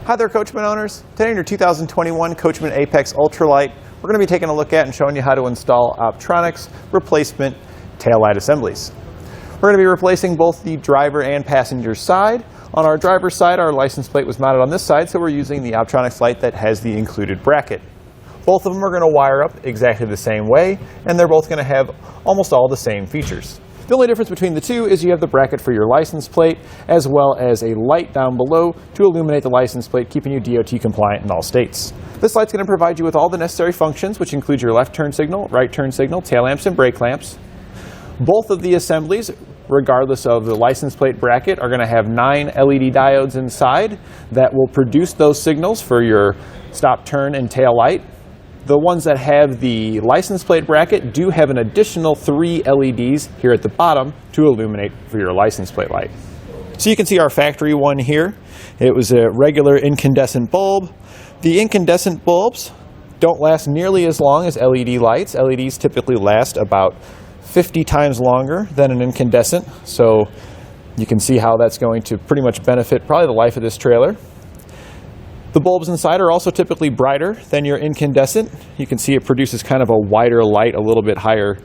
Hi there, Coachmen owners. Today in your 2021 Coachmen Apex Ultra-Lite, we're going to be taking a look at and showing you how to install Optronics replacement taillight assemblies. We're going to be replacing both the driver and passenger side. On our driver's side, our license plate was mounted on this side, so we're using the Optronics light that has the included bracket. Both of them are going to wire up exactly the same way, and they're both going to have almost all the same features. The only difference between the two is you have the bracket for your license plate, as well as a light down below to illuminate the license plate, keeping you DOT compliant in all states. This light's going to provide you with all the necessary functions, which include your left turn signal, right turn signal, tail lamps, and brake lamps. Both of the assemblies, regardless of the license plate bracket, are going to have 9 LED diodes inside that will produce those signals for your stop, turn, and tail light. The ones that have the license plate bracket do have an additional 3 LEDs here at the bottom to illuminate for your license plate light. So you can see our factory one here. It was a regular incandescent bulb. The incandescent bulbs don't last nearly as long as LED lights. LEDs typically last about 50 times longer than an incandescent, so you can see how that's going to pretty much benefit probably the life of this trailer. The bulbs inside are also typically brighter than your incandescent. You can see it produces kind of a wider light, a little bit higher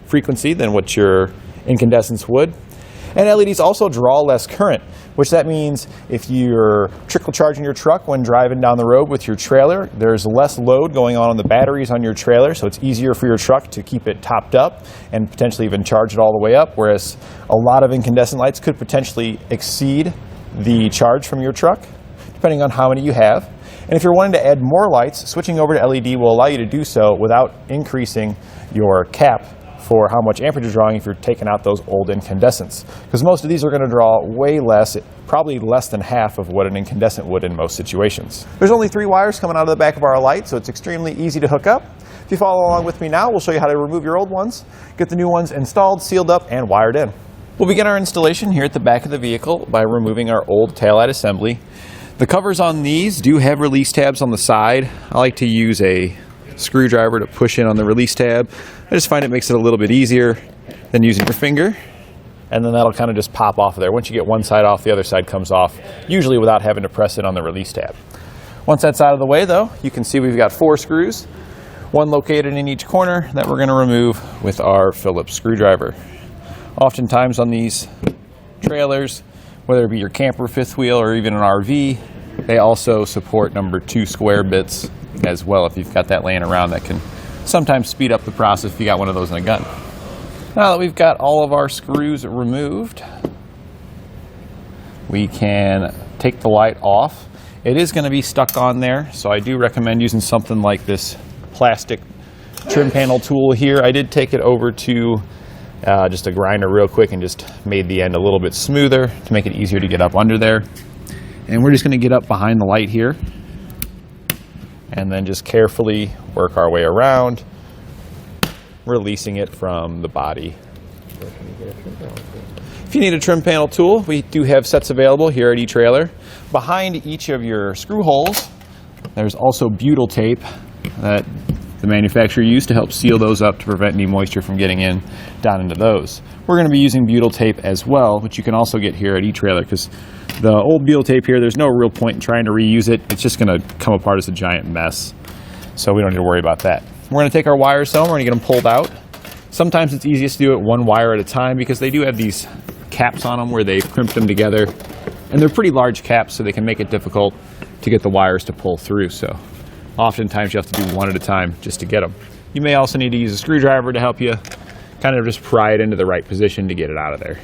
frequency than what your incandescents would. And LEDs also draw less current, which that means if you're trickle charging your truck when driving down the road with your trailer, there's less load going on the batteries on your trailer, so it's easier for your truck to keep it topped up and potentially even charge it all the way up, whereas a lot of incandescent lights could potentially exceed the charge from your truck, depending on how many you have. And if you're wanting to add more lights, switching over to LED will allow you to do so without increasing your cap for how much amperage you're drawing if you're taking out those old incandescents. Because most of these are going to draw way less, probably less than half of what an incandescent would in most situations. There's only 3 wires coming out of the back of our light, so it's extremely easy to hook up. If you follow along with me now, we'll show you how to remove your old ones, get the new ones installed, sealed up, and wired in. We'll begin our installation here at the back of the vehicle by removing our old taillight assembly. The covers on these do have release tabs on the side. I like to use a screwdriver to push in on the release tab. I just find it makes it a little bit easier than using your finger, and then that'll kind of just pop off of there. Once you get one side off, the other side comes off, usually without having to press it on the release tab. Once that's out of the way though, you can see we've got 4 screws, one located in each corner that we're going to remove with our Phillips screwdriver. Oftentimes on these trailers, whether it be your camper fifth wheel or even an RV, they also support number 2 square bits as well. If you've got that laying around, that can sometimes speed up the process if you got one of those in a gun. Now that we've got all of our screws removed, we can take the light off. It is going to be stuck on there, so I do recommend using something like this plastic trim panel tool here. I did take it over to just a grinder real quick and just made the end a little bit smoother to make it easier to get up under there. And we're just going to get up behind the light here and then just carefully work our way around, releasing it from the body. If you need a trim panel tool, we do have sets available here at eTrailer. Behind each of your screw holes, there's also butyl tape that the manufacturer used to help seal those up to prevent any moisture from getting in down into those. We're going to be using butyl tape as well, which you can also get here at eTrailer, because the old butyl tape here, there's no real point in trying to reuse it. It's just going to come apart as a giant mess, so we don't need to worry about that. We're going to take our wires home, we're going to get them pulled out. Sometimes it's easiest to do it one wire at a time because they do have these caps on them where they've crimped them together, and they're pretty large caps, so they can make it difficult to get the wires to pull through. So oftentimes you have to do one at a time just to get them. You may also need to use a screwdriver to help you kind of just pry it into the right position to get it out of there.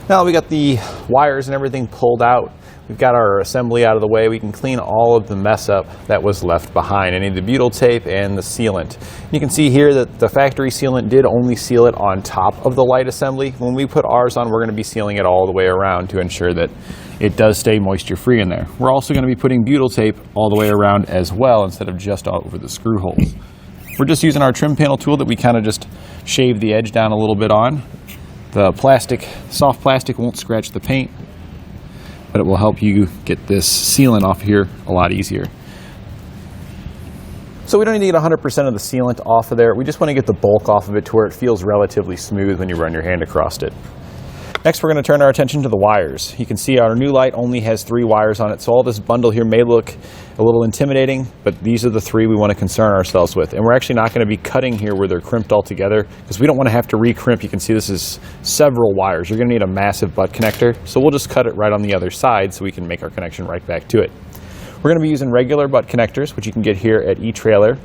Now we got the wires and everything pulled out, we've got our assembly out of the way, we can clean all of the mess up that was left behind, any of the butyl tape and the sealant. You can see here that the factory sealant did only seal it on top of the light assembly. When we put ours on, we're going to be sealing it all the way around to ensure that it does stay moisture free in there. We're also going to be putting butyl tape all the way around as well, instead of just all over the screw holes. We're just using our trim panel tool that we kind of just shave the edge down a little bit on. The plastic, soft plastic, won't scratch the paint, but it will help you get this sealant off here a lot easier. So we don't need to get 100% of the sealant off of there. We just want to get the bulk off of it to where it feels relatively smooth when you run your hand across it. Next, we're going to turn our attention to the wires. You can see our new light only has 3 wires on it, so all this bundle here may look a little intimidating, but these are the 3 we want to concern ourselves with. And we're actually not going to be cutting here where they're crimped all together, because we don't want to have to re-crimp. You can see this is several wires. You're going to need a massive butt connector, so we'll just cut it right on the other side so we can make our connection right back to it. We're going to be using regular butt connectors, which you can get here at eTrailer.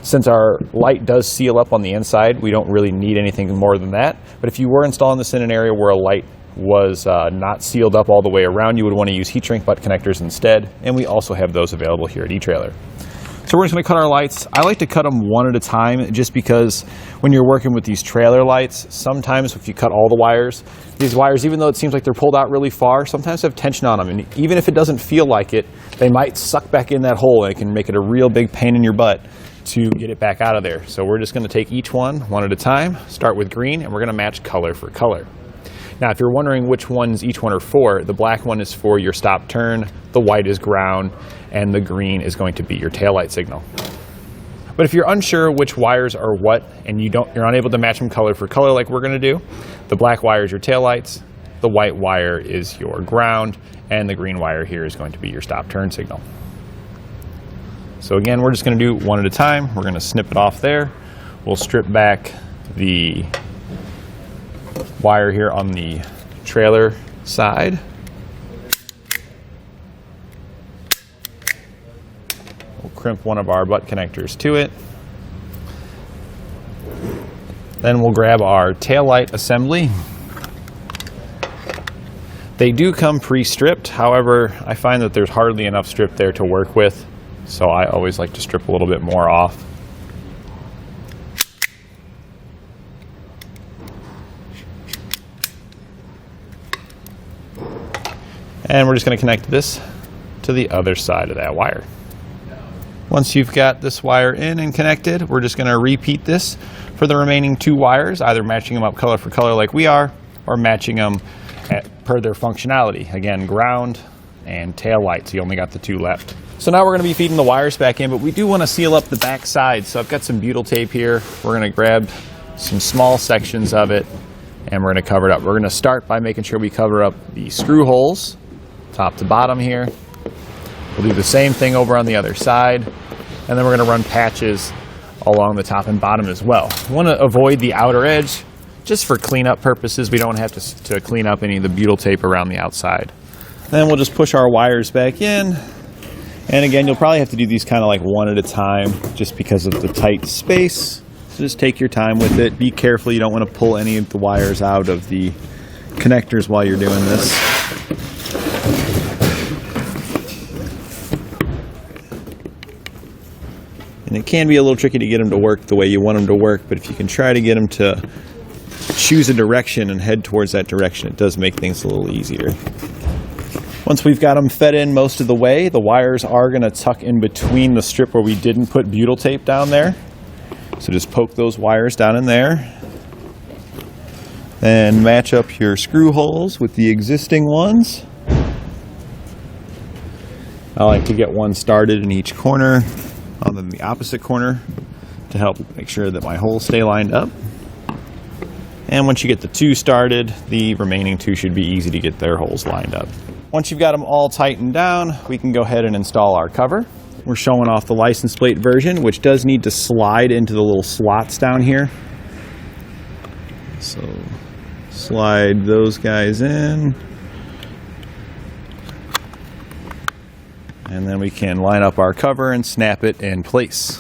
Since our light does seal up on the inside, we don't really need anything more than that. But if you were installing this in an area where a light was not sealed up all the way around, you would want to use heat shrink butt connectors instead. And we also have those available here at eTrailer. So we're just going to cut our lights. I like to cut them one at a time, just because when you're working with these trailer lights, sometimes if you cut all the wires, these wires, even though it seems like they're pulled out really far, sometimes have tension on them. And even if it doesn't feel like it, they might suck back in that hole, and it can make it a real big pain in your butt to get it back out of there. So we're just going to take each one at a time, start with green, and we're going to match color for color. Now, if you're wondering which ones each one are for, the black one is for your stop turn, the white is ground, and the green is going to be your taillight signal. But if you're unsure which wires are what, and you're unable to match them color for color like we're going to do, the black wire is your taillights, the white wire is your ground, and the green wire here is going to be your stop turn signal. So again, we're just going to do one at a time. We're going to snip it off there. We'll strip back the wire here on the trailer side. We'll crimp one of our butt connectors to it. Then we'll grab our taillight assembly. They do come pre-stripped. However, I find that there's hardly enough strip there to work with, so I always like to strip a little bit more off. And we're just going to connect this to the other side of that wire. Once you've got this wire in and connected, we're just going to repeat this for the remaining 2 wires, either matching them up color for color like we are, or matching them per their functionality. Again, ground and tail light, so you only got the 2 left. So now we're going to be feeding the wires back in, but we do want to seal up the back side. So I've got some butyl tape here. We're going to grab some small sections of it, and we're going to cover it up. We're going to start by making sure we cover up the screw holes, top to bottom here. We'll do the same thing over on the other side, and then we're going to run patches along the top and bottom as well. We want to avoid the outer edge just for cleanup purposes. We don't have to clean up any of the butyl tape around the outside. Then we'll just push our wires back in. And again, you'll probably have to do these kind of like one at a time just because of the tight space. So just take your time with it. Be careful. You don't want to pull any of the wires out of the connectors while you're doing this. And it can be a little tricky to get them to work the way you want them to work, but if you can try to get them to choose a direction and head towards that direction, it does make things a little easier. Once we've got them fed in most of the way, the wires are going to tuck in between the strip where we didn't put butyl tape down there. So just poke those wires down in there. Then match up your screw holes with the existing ones. I like to get one started in each corner, on the opposite corner, to help make sure that my holes stay lined up. And once you get the 2 started, the remaining 2 should be easy to get their holes lined up. Once you've got them all tightened down, we can go ahead and install our cover. We're showing off the license plate version, which does need to slide into the little slots down here. So slide those guys in. And then we can line up our cover and snap it in place.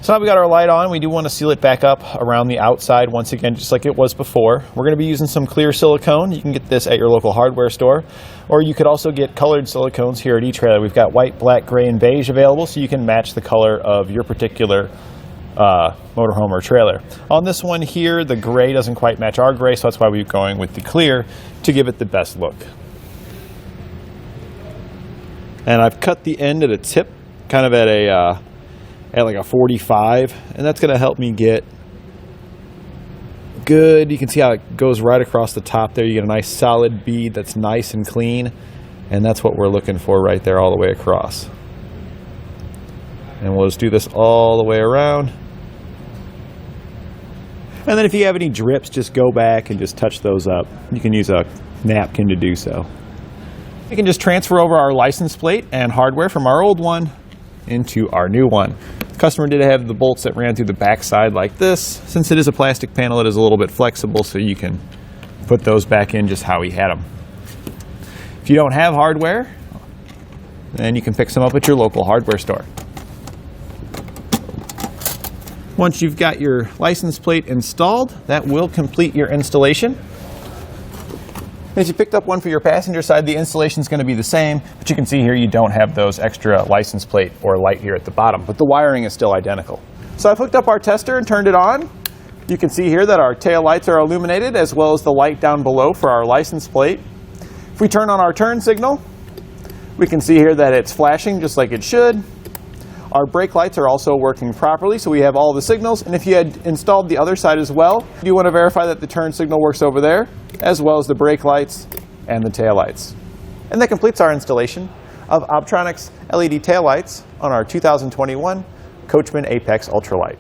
So now we got our light on. We do want to seal it back up around the outside once again, just like it was before. We're going to be using some clear silicone. You can get this at your local hardware store, or you could also get colored silicones here at eTrailer. We've got white, black, gray, and beige available, so you can match the color of your particular motorhome or trailer. On this one here, the gray doesn't quite match our gray, so that's why we're going with the clear to give it the best look. And I've cut the end at a tip, kind of at like a 45, and that's going to help me get good. You can see how it goes right across the top there. You get a nice solid bead that's nice and clean, and that's what we're looking for right there all the way across. And we'll just do this all the way around. And then if you have any drips, just go back and just touch those up. You can use a napkin to do so. We can just transfer over our license plate and hardware from our old one into our new one. The customer did have the bolts that ran through the back side like this. Since it is a plastic panel, it is a little bit flexible, so you can put those back in just how he had them. If you don't have hardware, then you can pick some up at your local hardware store. Once you've got your license plate installed, that will complete your installation. If you picked up one for your passenger side, the installation is going to be the same, but you can see here you don't have those extra license plate or light here at the bottom, but the wiring is still identical. So I've hooked up our tester and turned it on. You can see here that our tail lights are illuminated, as well as the light down below for our license plate. If we turn on our turn signal, we can see here that it's flashing just like it should. Our brake lights are also working properly, so we have all the signals. And if you had installed the other side as well, you want to verify that the turn signal works over there, as well as the brake lights and the tail lights. And that completes our installation of Optronics LED tail lights on our 2021 Coachmen Apex Ultra-Lite.